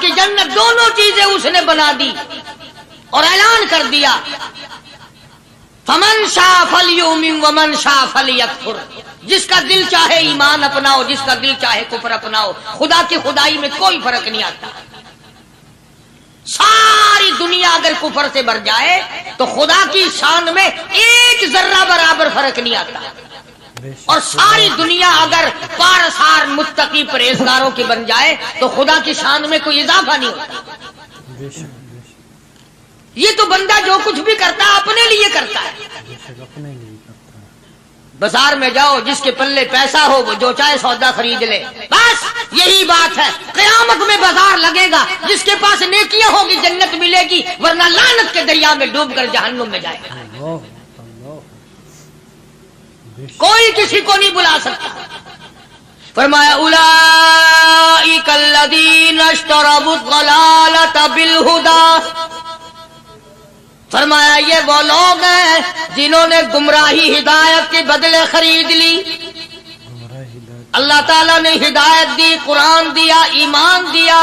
کی جنت دونوں چیزیں اس نے بنا دی اور اعلان کر دیا فمن شاء فلیؤمن ومن شاء فلیکفر، جس کا دل چاہے ایمان اپناؤ، جس کا دل چاہے کفر اپناؤ، خدا کی خدائی میں کوئی فرق نہیں آتا۔ ساری دنیا اگر کفر سے بھر جائے تو خدا کی شان میں ایک ذرہ برابر فرق نہیں آتا، اور ساری دنیا اگر پارسار متقی پرہیزگاروں کی بن جائے تو خدا کی شان میں کوئی اضافہ نہیں ہوتا۔ یہ تو بندہ جو کچھ بھی کرتا ہے اپنے لیے کرتا ہے۔ بازار میں جاؤ، جس کے پلے پیسہ ہو وہ جو چاہے سودا خرید لے، بس یہی بات ہے۔ قیامت میں بازار لگے گا، جس کے پاس نیکیاں ہوگی جنت ملے گی، ورنہ لعنت کے دریا میں ڈوب کر جہنم میں جائے گا۔ کوئی کسی کو نہیں بلا سکتا۔ فرمایا اولئک الذین اشتروا الضلالۃ بالہدی، فرمایا یہ وہ لوگ ہیں جنہوں نے گمراہی ہدایت کے بدلے خرید لی۔ اللہ تعالیٰ نے ہدایت دی، قرآن دیا، ایمان دیا،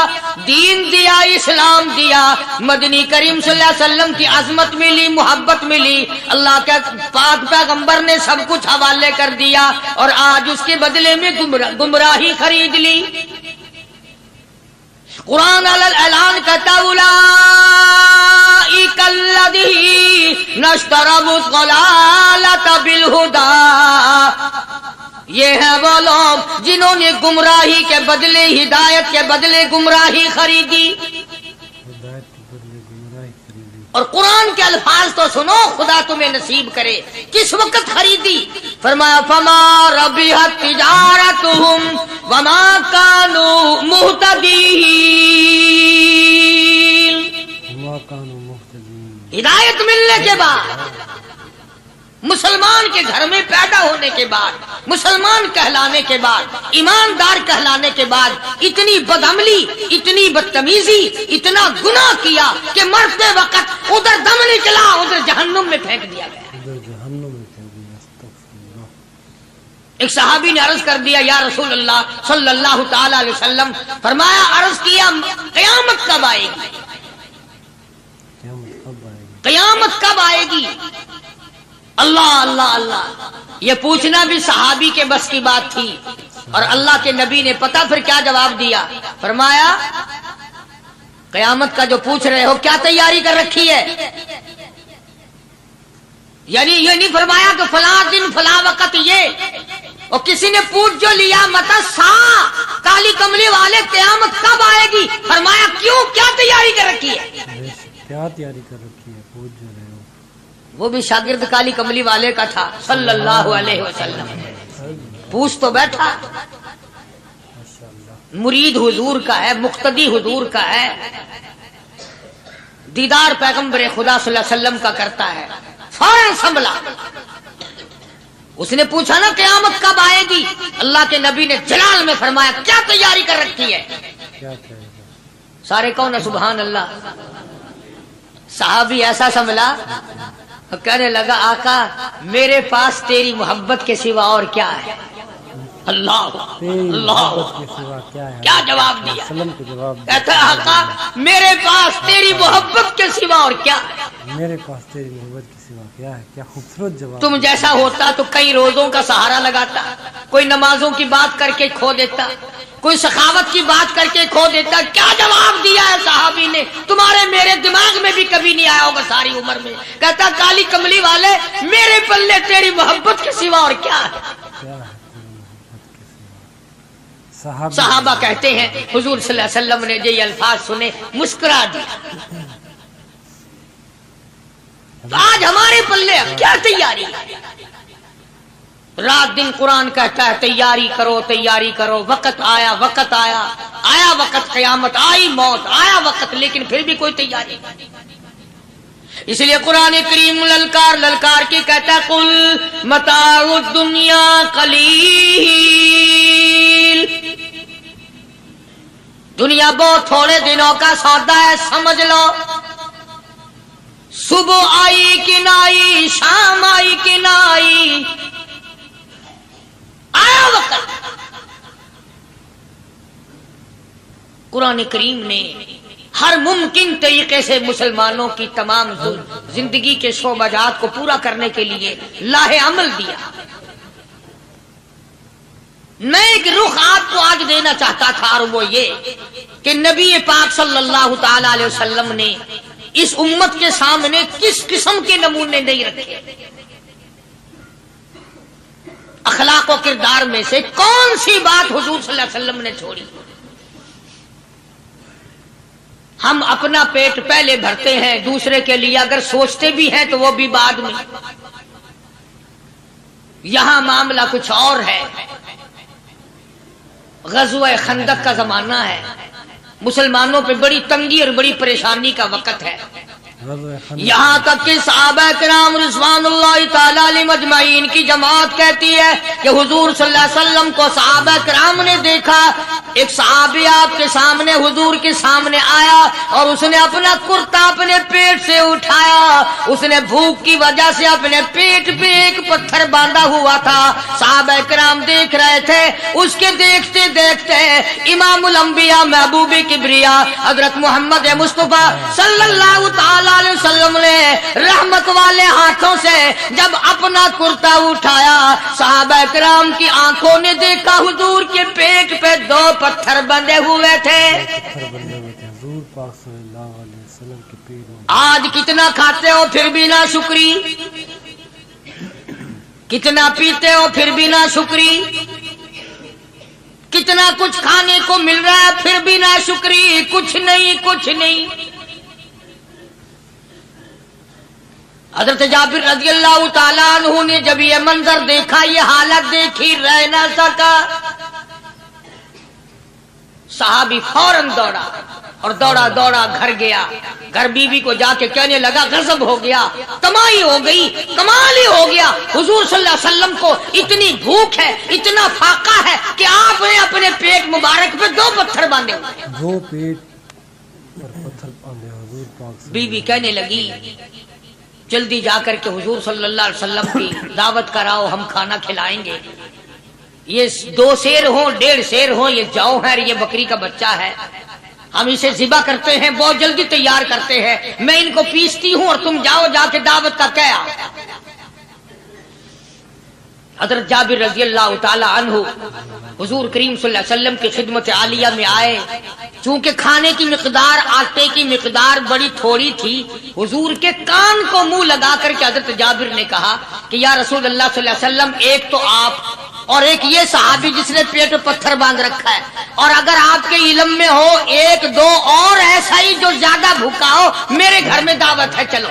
دین دیا، اسلام دیا، مدنی کریم صلی اللہ علیہ وسلم کی عظمت ملی، محبت ملی، اللہ کے پاک پیغمبر نے سب کچھ حوالے کر دیا، اور آج اس کے بدلے میں گمراہی خرید لی۔ قرآن اعلان کرتا اولئک الذین اشتروا الضلالۃ بالہدی، یہ ہیں وہ لوگ جنہوں نے گمراہی کے بدلے ہدایت کے بدلے گمراہی خریدی۔ اور قرآن کے الفاظ تو سنو، خدا تمہیں نصیب کرے۔ کس وقت خریدی؟ فرمایا فما ربحت تجارتهم وما كانوا مهتدين، ہدایت ملنے کے بعد، مسلمان کے گھر میں پیدا ہونے کے بعد، مسلمان کہلانے کے بعد، ایماندار کہلانے کے بعد اتنی بدعملی، اتنی بدتمیزی، اتنا گناہ کیا کہ مرتے وقت ادھر دم نکلا، ادھر جہنم میں پھینک دیا گیا۔ ایک صحابی نے عرض کر دیا یا رسول اللہ صلی اللہ تعالی علیہ وسلم، فرمایا عرض کیا قیامت کب آئے گی؟ قیامت کب آئے گی؟ اللہ اللہ اللہ، یہ پوچھنا بھی صحابی کے بس کی بات تھی، اور اللہ کے نبی نے پتہ پھر کیا جواب دیا؟ فرمایا قیامت کا جو پوچھ رہے ہو کیا تیاری کر رکھی ہے؟ یعنی یہ نہیں فرمایا کہ فلاں دن فلاں وقت یہ، اور کسی نے پوچھ جو لیا متا سا کالی کملی والے قیامت کب آئے گی؟ فرمایا کیوں، کیا تیاری کر رکھی ہے؟ کیا تیاری کر رکھی ہے؟ پوچھ جو رہے ہو۔ وہ بھی شاگرد کالی کملی والے کا تھا صلی اللہ علیہ وسلم، پوچھ تو بیٹھا، مرید حضور کا ہے، مقتدی حضور کا ہے، دیدار پیغمبر خدا صلی اللہ علیہ وسلم کا کرتا ہے، فوراً سنبھلا۔ اس نے پوچھا نا قیامت کب آئے گی؟ اللہ کے نبی نے جلال میں فرمایا کیا تیاری کر رکھی ہے؟ سارے کون سبحان اللہ۔ صحابی ایسا سنبھلا، کہنے لگا آقا میرے پاس تیری محبت کے سوا اور کیا ہے؟ اللہ اللہ، کیا جواب دیا؟ کہتا آقا میرے پاس تیری محبت کے سوا اور کیا ہے؟ میرے پاس تیری محبت کے سوا کیا ہے؟ کیا خوبصورت جواب۔ تم جیسا ہوتا تو کئی روزوں کا سہارا لگاتا، کوئی نمازوں کی بات کر کے کھو دیتا، کوئی سخاوت کی بات کر کے کھو دیتا۔ کیا جواب دیا ہے صحابی نے؟ تمہارے میرے دماغ میں بھی کبھی نہیں آیا ہوگا ساری عمر میں۔ کہتا کالی کملی والے میرے پلے تیری محبت کے سوا اور کیا ہے؟ صحابہ کہتے ہیں حضور صلی اللہ علیہ وسلم نے جو یہ الفاظ سنے مسکرا دیا۔ تو آج ہمارے پلے کیا تیاری ہے؟ رات دن قرآن کہتا ہے تیاری کرو تیاری کرو، وقت آیا وقت آیا، آیا وقت، قیامت آئی، موت آیا وقت، لیکن پھر بھی کوئی تیاری نہیں۔ اس لیے قرآن کریم للکار للکار کی کہتا ہے قل متاع الدنیا قلیل، دنیا بہت تھوڑے دنوں کا سودا ہے، سمجھ لو۔ صبح آئی کہ نہ آئی، شام آئی کہ نہ آئی، آیا وقت۔ قرآن کریم نے ہر ممکن طریقے سے مسلمانوں کی تمام زندگی کے شعبات کو پورا کرنے کے لیے لاہ عمل دیا. میں ایک رخ آپ کو آج دینا چاہتا تھا، اور وہ یہ کہ نبی پاک صلی اللہ تعالی علیہ وسلم نے اس امت کے سامنے کس قسم کے نمونے نہیں رکھے. اخلاق و کردار میں سے کون سی بات حضور صلی اللہ علیہ وسلم نے چھوڑی؟ ہم اپنا پیٹ پہلے بھرتے ہیں، دوسرے کے لیے اگر سوچتے بھی ہیں تو وہ بھی بعد میں. یہاں معاملہ کچھ اور ہے. غزوہ خندق کا زمانہ ہے، مسلمانوں پہ بڑی تنگی اور بڑی پریشانی کا وقت ہے. یہاں تک کہ صحابہ کرام رضوان اللہ تعالی علیہم اجمعین کی جماعت کہتی ہے کہ حضور صلی اللہ علیہ وسلم کو صحابہ کرام نے دیکھا. ایک صحابی آپ کے سامنے حضور کے سامنے آیا اور اس نے اپنا کرتا اپنے پیٹ سے اٹھایا. اس نے بھوک کی وجہ سے اپنے پیٹ پہ ایک پتھر باندھا ہوا تھا. صحابہ کرام دیکھ رہے تھے. اس کے دیکھتے دیکھتے امام الانبیاء محبوب کبریا حضرت محمد مصطفیٰ صلی اللہ تعالی علیہ وسلم نے رحمت والے ہاتھوں سے جب اپنا کرتا اٹھایا، صحابہ کرام کی آنکھوں نے دیکھا حضور کے پیٹ پہ 2 پتھر بندھے ہوئے تھے. آج کتنا کھاتے ہو پھر بھی نہ شکری، کتنا پیتے ہو پھر بھی نہ شکری، کتنا کچھ کھانے کو مل رہا ہے پھر بھی نہ شکری. کچھ نہیں کچھ نہیں. حضرت جابر رضی اللہ تعالیٰ عنہ نے جب یہ منظر دیکھا، یہ حالت دیکھی، رہ نہ سکا. صحابی فوراً دوڑا اور دوڑا دوڑا گھر گیا. گھر بیوی کو جا کے کہنے لگا غضب ہو گیا، تمائی ہو گئی، کمال ہی ہو گیا. حضور صلی اللہ علیہ وسلم کو اتنی بھوک ہے، اتنا فاقہ ہے کہ آپ نے اپنے پیٹ مبارک پہ 2 پتھر باندھے ہوئے. 2 پیٹ پر پتھر باندھے حضور پاک. بیوی کہنے لگی جلدی جا کر کے حضور صلی اللہ علیہ وسلم کی دعوت کراؤ، ہم کھانا کھلائیں گے. یہ 2 شیر ہوں 1.5 شیر ہوں، یہ جاؤ ہے، یہ بکری کا بچہ ہے، ہم اسے ذبح کرتے ہیں، بہت جلدی تیار کرتے ہیں، میں ان کو پیستی ہوں اور تم جاؤ جا کے دعوت کا کیا. حضرت جابر رضی اللہ تعالی عنہ حضور کریم صلی اللہ علیہ وسلم کی خدمت عالیہ میں آئے. چونکہ کھانے کی مقدار، آٹے کی مقدار بڑی تھوڑی تھی، حضور کے کان کو منہ لگا کر کے حضرت جابر نے کہا کہ یا رسول اللہ صلی اللہ علیہ وسلم، ایک تو آپ اور ایک یہ صحابی جس نے پیٹ پتھر باندھ رکھا ہے، اور اگر آپ کے علم میں ہو 1-2 اور ایسا ہی جو زیادہ بھوکا ہو، میرے گھر میں دعوت ہے، چلو.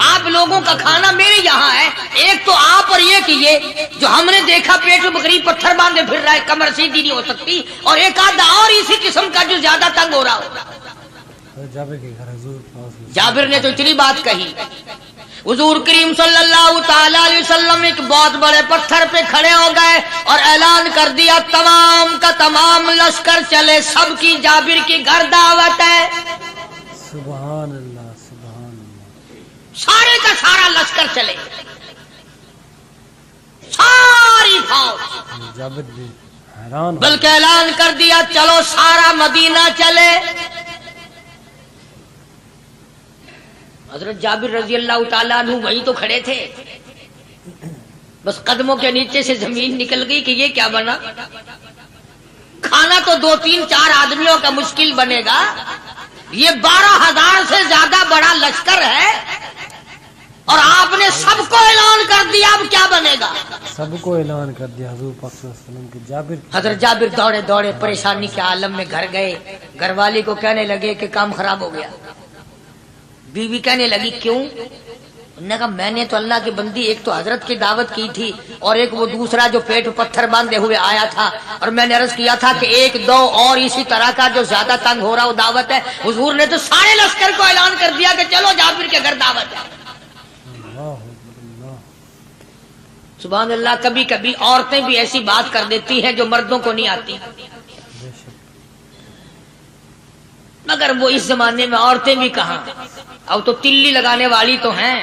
آپ لوگوں کا کھانا میرے یہاں ہے. ایک تو آپ اور یہ کہ یہ جو ہم نے دیکھا پیٹ میں بکری پتھر باندھے پھر رہا ہے، کمر سیدھی نہیں ہو سکتی، اور ایک آدھا اور اسی قسم کا جو زیادہ تنگ ہو رہا ہو. جابر نے تو اتنی بات کہی. حضور کریم صلی اللہ تعالی علیہ وسلم ایک بہت بڑے پتھر پہ کھڑے ہو گئے اور اعلان کر دیا تمام کا تمام لشکر چلے، سب کی جابر کی گھر دعوت ہے. سبحان اللہ سبحان اللہ. سارے کا سارا لشکر چلے، ساری فوج. جابر بھی حیران، بلکہ اعلان کر دیا چلو سارا مدینہ چلے. حضرت جابر رضی اللہ تعالیٰ عنہ وہی تو کھڑے تھے، بس قدموں کے نیچے سے زمین نکل گئی کہ یہ کیا بنا. کھانا تو 2-3-4 آدمیوں کا مشکل بنے گا، یہ 12,000 سے زیادہ بڑا لشکر ہے، اور آپ نے سب کو اعلان کر دیا، اب کیا بنے گا. سب کو اعلان کر دیا حضور پاک صلی اللہ علیہ وسلم کے. جابر حضرت جابر دوڑے دوڑے پریشانی کے عالم میں گھر گئے. گھر والی کو کہنے لگے کہ کام خراب ہو گیا. بیوی کہنے لگی کیوں؟ انہوں نے کہا میں نے تو اللہ کی بندی ایک تو حضرت کی دعوت کی تھی، اور ایک وہ دوسرا جو پیٹ پتھر باندھے ہوئے آیا تھا، اور میں نے عرض کیا تھا کہ 1-2 اور اسی طرح کا جو زیادہ تنگ ہو رہا وہ دعوت ہے. حضور نے تو سارے لشکر کو اعلان کر دیا کہ چلو جابر کے گھر دعوت ہے. سبحان اللہ. کبھی کبھی عورتیں بھی ایسی بات کر دیتی ہیں جو مردوں کو نہیں آتی، مگر وہ اس زمانے میں عورتیں بھی کہاں. اب تو تلی لگانے والی تو ہیں،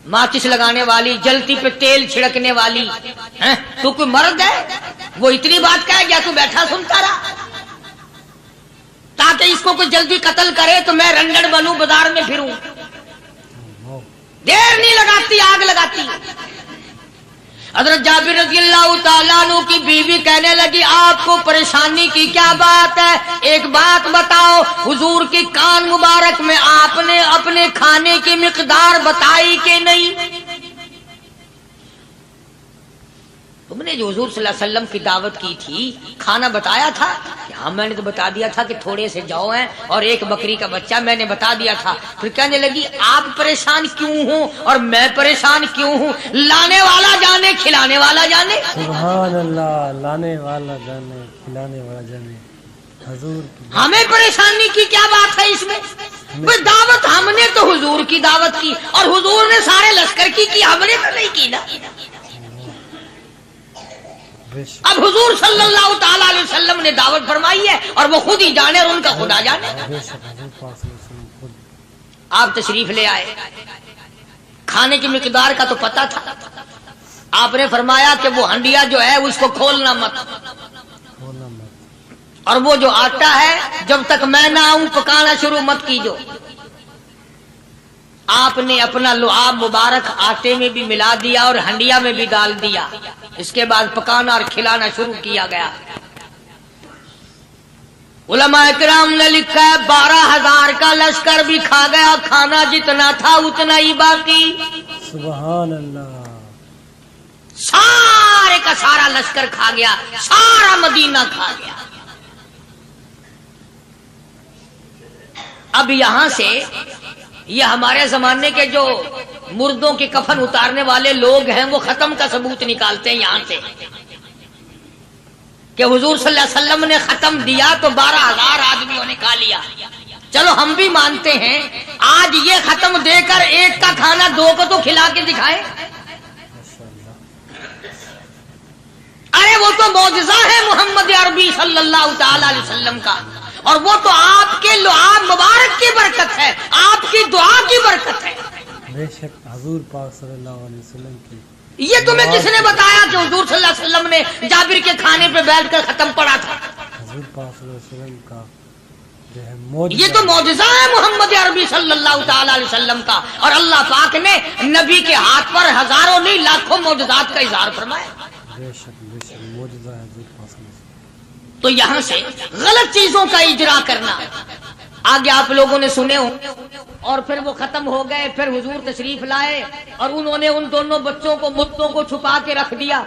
ماچس لگانے والی، جلتی پہ تیل چھڑکنے والی ہیں. تو کوئی مرد ہے وہ اتنی بات کہہ گیا تو بیٹھا سنتا رہا تاکہ اس کو کوئی جلدی قتل کرے تو میں رنڈڑ بنوں بازار میں پھروں. دیر نہیں لگاتی آگ لگاتی. حضرت جابر رضی اللہ تعالیٰ عنہ کی بیوی کہنے لگی آپ کو پریشانی کی کیا بات ہے؟ ایک بات بتاؤ، حضور کی کان مبارک میں آپ نے اپنے کھانے کی مقدار بتائی کہ نہیں؟ تم نے جو حضور صلی اللہ علیہ وسلم کی دعوت کی تھی کھانا بتایا تھا؟ ہاں میں نے تو بتا دیا تھا کہ تھوڑے سے جو ہیں اور ایک بکری کا بچہ، میں نے بتا دیا تھا. پھر کہنے لگی آپ پریشان کیوں ہوں اور میں پریشان کیوں ہوں؟ لانے والا جانے کھلانے والا جانے. سبحان اللہ. لانے والا جانے کھلانے والا جانے. حضور ہمیں پریشانی کی کیا بات ہے اس میں؟ بس دعوت ہم نے تو حضور کی دعوت کی اور حضور نے سارے لشکر کی ہم نے تو نہیں کی نا. اب حضور صلی اللہ تعالیٰ علیہ وسلم نے دعوت فرمائی ہے اور وہ خود ہی جانے اور ان کا خدا جانے. آپ تشریف لے آئے، کھانے کی مقدار کا تو پتا تھا. آپ نے فرمایا کہ وہ ہنڈیا جو ہے اس کو کھولنا مت، اور وہ جو آٹا ہے جب تک میں نہ آؤں پکانا شروع مت کیجو. آپ نے اپنا لعاب مبارک آٹے میں بھی ملا دیا اور ہنڈیا میں بھی ڈال دیا. اس کے بعد پکانا اور کھلانا شروع کیا گیا. علماء کرام نے لکھا ہے 12,000 کا لشکر بھی کھا گیا، کھانا جتنا تھا اتنا ہی باقی. سبحان اللہ. سارے کا سارا لشکر کھا گیا، سارا مدینہ کھا گیا. اب یہاں سے یہ ہمارے زمانے کے جو مردوں کے کفن اتارنے والے لوگ ہیں وہ ختم کا ثبوت نکالتے ہیں یہاں سے کہ حضور صلی اللہ علیہ وسلم نے ختم دیا تو 12,000 آدمیوں نے کھا لیا. چلو ہم بھی مانتے ہیں آج یہ ختم دے کر ایک کا کھانا 2 کو تو کھلا کے دکھائے. ارے وہ تو معجزہ ہے محمد عربی صلی اللہ تعالی علیہ وسلم کا، اور وہ تو آپ کے لعاب مبارک کی برکت ہے، آپ کی دعا کی برکت ہے. بے شک حضور پاک صلی اللہ علیہ وسلم کی. یہ تمہیں کس نے بتایا کہ حضور صلی اللہ علیہ وسلم نے جابر کے کھانے پہ بیٹھ کر ختم پڑا تھا؟ حضور پاک صلی اللہ علیہ وسلم کا جو ہے یہ تو معجزہ ہے محمد عربی صلی اللہ تعالی علیہ وسلم کا، اور اللہ پاک نے نبی کے ہاتھ پر ہزاروں نہیں لاکھوں معجزات کا اظہار فرمایا. بے شک معجزہ ہے حضور پاک صلی اللہ علیہ وسلم. تو یہاں سے غلط چیزوں کا اجرا کرنا آگے آپ لوگوں نے سنے ہوں. اور پھر وہ ختم ہو گئے، پھر حضور تشریف لائے اور انہوں نے ان دونوں بچوں کو مردوں کو چھپا کے رکھ دیا.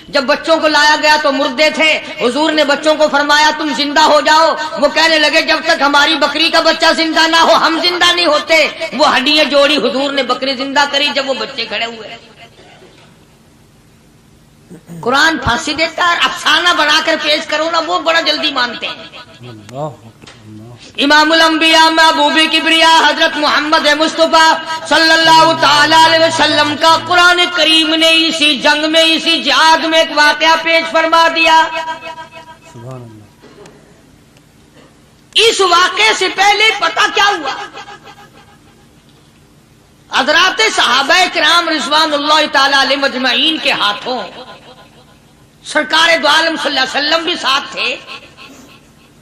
جب بچوں کو لایا گیا تو مردے تھے. حضور نے بچوں کو فرمایا تم زندہ ہو جاؤ. وہ کہنے لگے جب تک ہماری بکری کا بچہ زندہ نہ ہو ہم زندہ نہیں ہوتے. وہ ہڈیاں جوڑی، حضور نے بکری زندہ کری جب وہ بچے کھڑے ہوئے. قرآن پھانسی دیتا ہے، افسانہ بنا کر پیش کرو نا وہ بڑا جلدی مانتے ہیں. امام الانبیاء محبوب کبریاء حضرت محمد مصطفیٰ صلی اللہ تعالی علیہ وسلم کا قرآن کریم نے اسی جنگ میں اسی جہاد میں ایک واقعہ پیش فرما دیا. سبحان اللہ. اس واقعے سے پہلے پتہ کیا ہوا؟ حضرات صحابہ کرام رضوان اللہ تعالی علیہ مجمعین کے ہاتھوں سرکار دو عالم صلی اللہ علیہ وسلم بھی ساتھ تھے.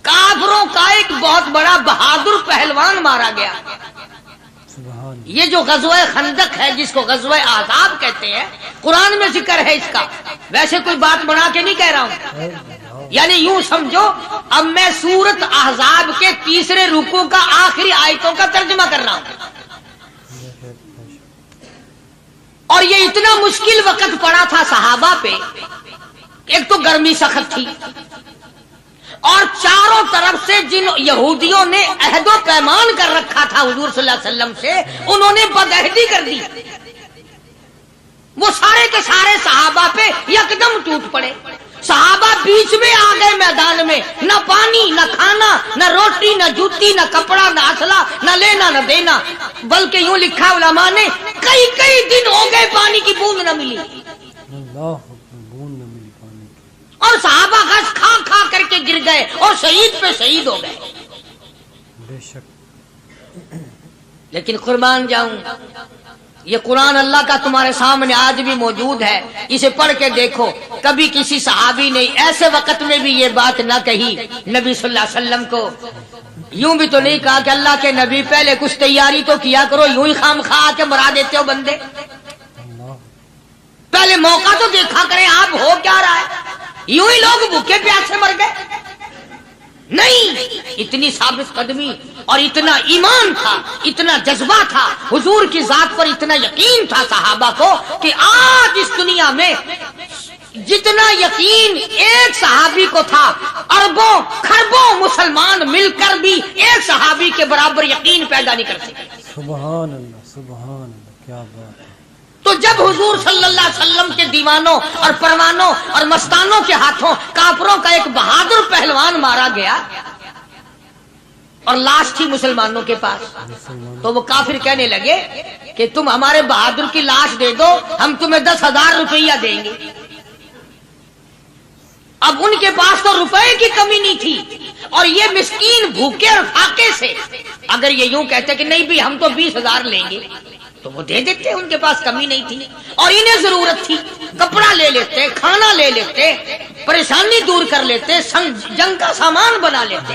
کافروں کا ایک بہت بڑا بہادر پہلوان مارا گیا. یہ جو غزوہ خندق ہے جس کو غزوہ احزاب کہتے ہیں، قرآن میں ذکر ہے اس کا. ویسے کوئی بات بنا کے نہیں کہہ رہا ہوں، یعنی یوں سمجھو اب میں سورت احزاب کے 3 رکوع کا آخری آیتوں کا ترجمہ کر رہا ہوں. اور یہ اتنا مشکل وقت پڑا تھا صحابہ پہ. ایک تو گرمی سخت تھی اور چاروں طرف سے جن یہودیوں نے عہد و پیمان کر رکھا تھا حضور صلی اللہ علیہ وسلم سے، انہوں نے بدعہدی کر دی. وہ سارے کے سارے صحابہ پہ یکدم ٹوٹ پڑے. صحابہ بیچ میں آ گئے میدان میں، نہ پانی نہ کھانا نہ روٹی نہ جوتی نہ کپڑا نہ اسلحہ نہ لینا نہ دینا. بلکہ یوں لکھا علماء نے کئی دن ہو گئے پانی کی بوند نہ ملی. اور صحابہ گھاس کھا کھا کر کے گر گئے اور شہید پہ شہید ہو گئے. بے شک. لیکن قربان جاؤں یہ قرآن اللہ کا تمہارے سامنے آج بھی موجود ہے، اسے پڑھ کے دیکھو۔ کبھی کسی صحابی نے ایسے وقت میں بھی یہ بات نہ کہی نبی صلی اللہ علیہ وسلم کو، یوں بھی تو نہیں کہا کہ اللہ کے نبی پہلے کچھ تیاری تو کیا کرو، یوں ہی خام خواہ کے مرا دیتے ہو بندے، پہلے موقع تو دیکھا کریں آپ ہو کیا رہا ہے، یوں ہی لوگ بھوکے پیاسے مر گئے۔ نہیں، اتنی ثابت قدمی اور اتنا ایمان تھا، اتنا جذبہ تھا، حضور کی ذات پر اتنا یقین تھا صحابہ کو کہ آج اس دنیا میں جتنا یقین ایک صحابی کو تھا، اربوں خربوں مسلمان مل کر بھی ایک صحابی کے برابر یقین پیدا نہیں کر سکے۔ سبحان اللہ، کیا بات ہے۔ تو جب حضور صلی اللہ علیہ وسلم کے دیوانوں اور پروانوں اور مستانوں کے ہاتھوں کافروں کا ایک بہادر پہلوان مارا گیا اور لاش تھی مسلمانوں کے پاس، تو وہ کافر کہنے لگے کہ تم ہمارے بہادر کی لاش دے دو، ہم تمہیں 10,000 روپیہ دیں گے۔ اب ان کے پاس تو روپے کی کمی نہیں تھی، اور یہ مسکین بھوکے اور فاقے سے اگر یہ یوں کہتے کہ نہیں بھی ہم تو 20,000 لیں گے تو وہ دے دیتے، ان کے پاس کمی نہیں تھی، اور انہیں ضرورت تھی، کپڑا لے لیتے، کھانا لے لیتے، پریشانی دور کر لیتے، جنگ کا سامان بنا لیتے۔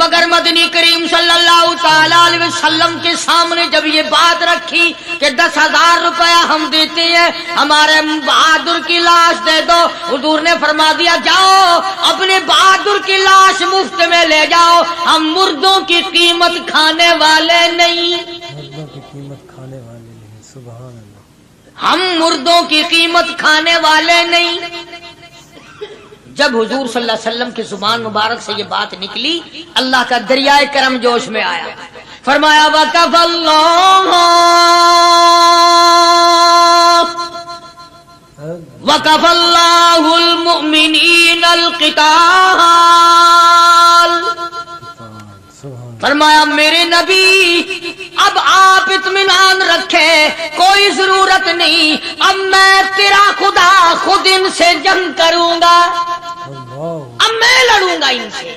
مگر مدنی کریم صلی اللہ تعالی علیہ وسلم کے سامنے جب یہ بات رکھی کہ 10,000 روپیہ ہم دیتے ہیں، ہمارے بہادر کی لاش دے دو، حضور نے فرما دیا جاؤ اپنے بہادر کی لاش مفت میں لے جاؤ، ہم مردوں کی قیمت کھانے والے نہیں، مردوں کی قیمت کھانے والے نہیں، سبحان اللہ، ہم مردوں کی قیمت کھانے والے نہیں۔ جب حضور صلی اللہ علیہ وسلم کی زبان مبارک سے یہ بات نکلی، اللہ کا دریائے کرم جوش میں آیا، فرمایا وَكَفَ اللَّهُ الْمُؤْمِنِينَ الْقِتَالَ، فرمایا میرے نبی اب آپ اطمینان رکھے، کوئی ضرورت نہیں، اب میں تیرا خدا خود ان سے جنگ کروں گا، اب میں لڑوں گا ان سے۔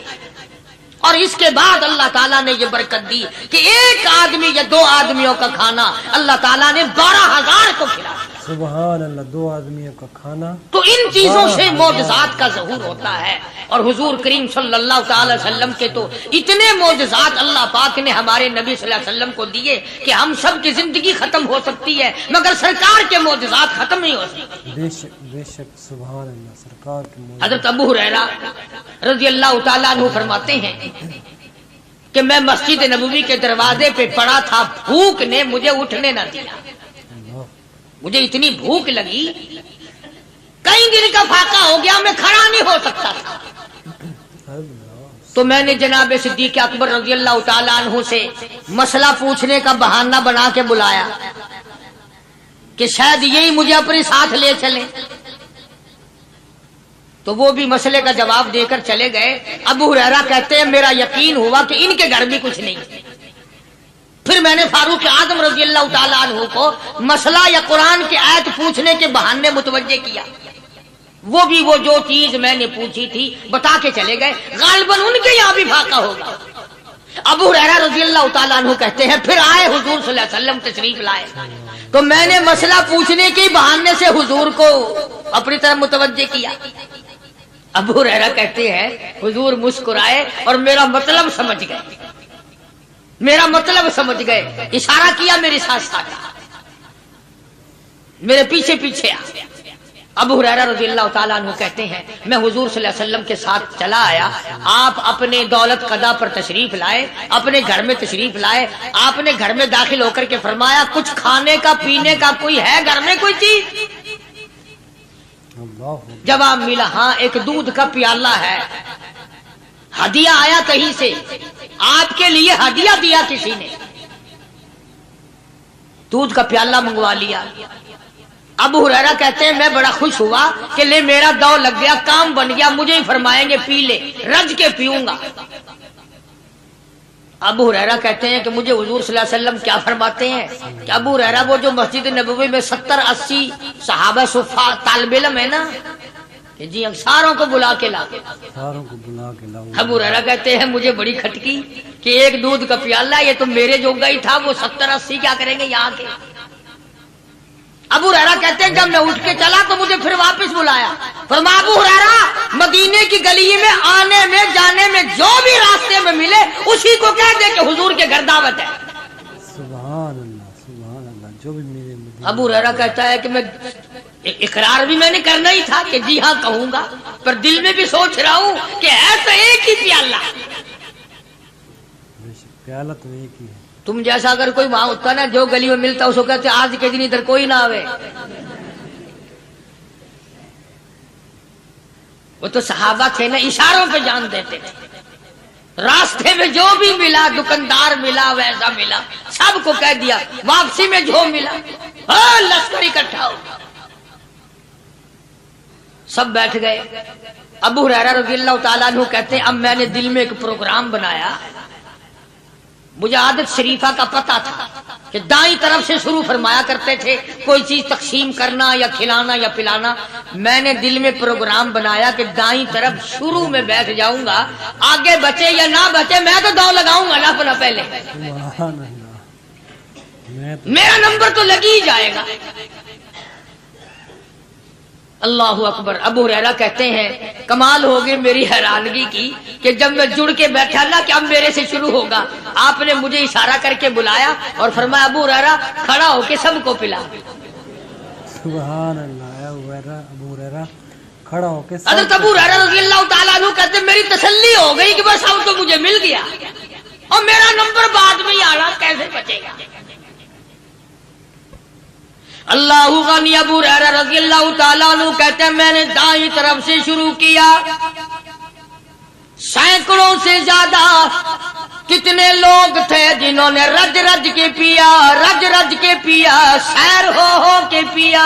اور اس کے بعد اللہ تعالیٰ نے یہ برکت دی کہ ایک آدمی یا 2 آدمیوں کا کھانا اللہ تعالیٰ نے 12,000 کو کھلایا۔ سبحان اللہ، 2 آدمیوں کا کھانا۔ تو ان چیزوں سے معجزات کا ظہور ہوتا ہے، اور حضور کریم صلی اللہ تعالی وسلم کے تو اتنے معجزات اللہ پاک نے ہمارے نبی صلی اللہ علیہ وسلم کو دیے کہ ہم سب کی زندگی ختم ہو سکتی ہے مگر سرکار کے معجزات ختم نہیں ہو سکتی۔ بے شک سبحان اللہ، سرکار کے معجزات۔ حضرت ابو ہریرہ رضی اللہ تعالیٰ عنہ فرماتے ہیں کہ میں مسجد نبوی کے دروازے پہ پڑا تھا، بھوک نے مجھے اٹھنے نہ دیا، مجھے اتنی بھوک لگی، کئی دن کا فاقہ ہو گیا، میں کھڑا نہیں ہو سکتا تھا۔ تو میں نے جناب صدیق اکبر رضی اللہ تعالیٰ عنہ سے مسئلہ پوچھنے کا بہانہ بنا کے بلایا کہ شاید یہی مجھے اپنے ساتھ لے چلے، تو وہ بھی مسئلے کا جواب دے کر چلے گئے۔ ابو ہریرہ کہتے ہیں میرا یقین ہوا کہ ان کے گھر بھی کچھ نہیں۔ پھر میں نے فاروق اعظم رضی اللہ تعالیٰ عنہ کو مسئلہ یا قرآن کی آیت پوچھنے کے بہانے متوجہ کیا، وہ بھی وہ جو چیز میں نے پوچھی تھی بتا کے چلے گئے، غالباً ان کے یہاں بھی فاقہ ہوگا۔ ابو ہریرہ رضی اللہ تعالیٰ عنہ کہتے ہیں پھر آئے حضور صلی اللہ علیہ وسلم تشریف لائے، تو میں نے مسئلہ پوچھنے کے بہانے سے حضور کو اپنی طرف متوجہ کیا۔ ابو ہریرہ کہتے ہیں حضور مسکرائے اور میرا مطلب سمجھ گئے، میرا مطلب سمجھ گئے، اشارہ کیا میرے ساتھ ساتھ، میرے پیچھے پیچھے آ۔ ابو ہریرہ رضی اللہ تعالیٰ عنہ کہتے ہیں میں حضور صلی اللہ علیہ وسلم کے ساتھ چلا آیا، آپ اپنے دولت قضا پر تشریف لائے، اپنے گھر میں تشریف لائے، آپ نے گھر میں داخل ہو کر کے فرمایا کچھ کھانے کا پینے کا کوئی ہے گھر میں کوئی چیز؟ جواب ملا ہاں ایک دودھ کا پیالہ ہے، ہدیہ آیا کہیں سے، آپ کے لیے ہدیہ دیا کسی نے، دودھ کا پیالہ منگوا لیا۔ ابو ہریرہ کہتے ہیں میں بڑا خوش ہوا کہ لے میرا دو لگ گیا، کام بن گیا، مجھے ہی فرمائیں گے پی لے، رج کے پیوں گا۔ ابو ہریرہ کہتے ہیں کہ مجھے حضور صلی اللہ علیہ وسلم کیا فرماتے ہیں کہ ابو ہریرہ وہ جو مسجد نبوی میں 70-80 صحابہ صفا طالب علم ہے نا، کہ جی ساروں کو بلا کے لا. ساروں کو بلا کے لاؤ. ابو ہریرہ کہتے ہیں مجھے بڑی کھٹکی کہ ایک دودھ کا پیالہ یہ تو میرے جوگا ہی تھا, وہ 70-80 کیا کریں گے یہاں کے. ابو ہریرہ کہتے ہیں جب میں اٹھ کے چلا تو مجھے پھر واپس بلایا. فرمایا ابو ہریرہ مدینے کی گلی میں آنے میں جانے میں جو بھی راستے میں ملے اسی کو کہہ دے کہ حضور کے گھر دعوت ہے. سبحان اللہ جو بھی میرے مدینے. ابو ہریرہ کہتا ہے کہ میں اقرار بھی میں نے کرنا ہی تھا کہ جی ہاں کہوں گا, پر دل میں بھی سوچ رہا ہوں کہ ہے تو ایک ہی پیالہ. پیالہ تو ایک ہی ہے. تم جیسا اگر کوئی وہاں ہوتا نا جو گلی میں ملتا اس کو کہتے آج کے دن ادھر کوئی نہ آوے. وہ تو صحابہ تھے نا, اشاروں پہ جان دیتے تھے. راستے میں جو بھی ملا, دکاندار ملا ویسا ملا, سب کو کہہ دیا. واپسی میں جو ملا لشکر اکٹھا ہو. سب بیٹھ گئے. ابو ہریرہ رضی اللہ تعالیٰ عنہ کہتے ہیں اب میں نے دل میں ایک پروگرام بنایا. مجھے عادت شریفہ کا پتہ تھا کہ دائیں طرف سے شروع فرمایا کرتے تھے کوئی چیز تقسیم کرنا یا کھلانا یا پلانا. میں نے دل میں پروگرام بنایا کہ دائیں طرف شروع میں بیٹھ جاؤں گا, آگے بچے یا نہ بچے میں تو داؤں لگاؤں گا نا اپنا پہلے. سبحان اللہ. میرا نمبر تو لگ ہی جائے گا. اللہ اکبر. ابو ہریرہ کہتے ہیں کمال ہوگی میری حیرانگی کی کہ جب میں جڑ کے بیٹھا نا کہ اب میرے سے شروع ہوگا, آپ نے مجھے اشارہ کر کے بلایا اور فرمایا ابو ہریرہ کھڑا ہو کے سب کو پلا. سبحان اللہ. ابو ہریرہ کھڑا ہو کے حضرت ابو ہریرہ رضی اللہ تعالیٰ عنہ کہتے ہیں میری تسلی ہو گئی کہ بس اب تو مجھے مل گیا اور میرا نمبر بعد میں ہی آنا, کیسے بچے گا. اللہ غنی. ابو ہریرہ رضی اللہ تعالیٰ عنہ کہتے ہیں میں نے دائیں طرف سے شروع کیا. سینکڑوں سے زیادہ کتنے لوگ تھے جنہوں نے رج رج کے پیا, رج رج کے پیا, سیر ہو کے پیا.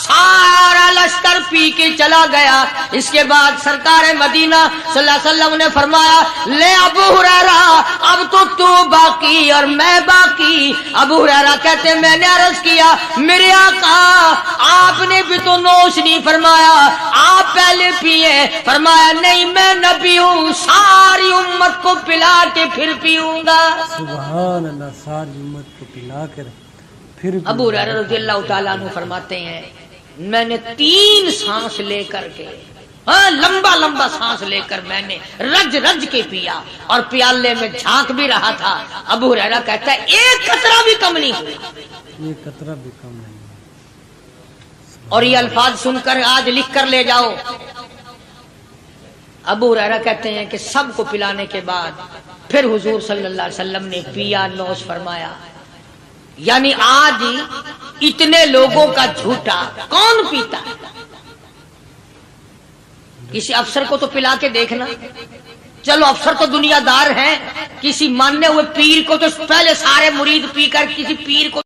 سارا لشکر پی کے چلا گیا. اس کے بعد سرکار مدینہ صلی اللہ علیہ وسلم نے فرمایا لے ابو ہریرہ اب تو باقی اور میں باقی. ابو ہریرہ کہتے ہیں میں نے عرض کیا میرے آقا آپ نے بھی تو نوش نہیں فرمایا, آپ پہلے پیے. فرمایا نہیں میں نبی ہوں, ساری امت کو پلا کے پھر پیوں گا. سبحان اللہ. ساری امت کو پلا کر پھر. ابو ہریرہ رضی اللہ تعالیٰ عنہ فرماتے ہیں میں نے 3 سانس لے کر کے, لمبا لمبا سانس لے کر میں نے رج رج کے پیا اور پیالے میں جھانک بھی رہا تھا. ابو ہریرہ کہتا ہے ایک قطرہ بھی کم نہیں ہوا. ایک قطرہ بھی کم نہیں. اور یہ الفاظ سن کر آج لکھ کر لے جاؤ. ابو ہریرہ کہتے ہیں کہ سب کو پلانے کے بعد پھر حضور صلی اللہ علیہ وسلم نے پیا, نوش فرمایا. یعنی آج اتنے لوگوں کا جھوٹا کون پیتا ہے؟ کسی افسر کو تو پلا کے دیکھنا. چلو افسر تو دنیا دار ہیں, کسی ماننے ہوئے پیر کو تو پہلے سارے مرید پی کر کسی پیر کو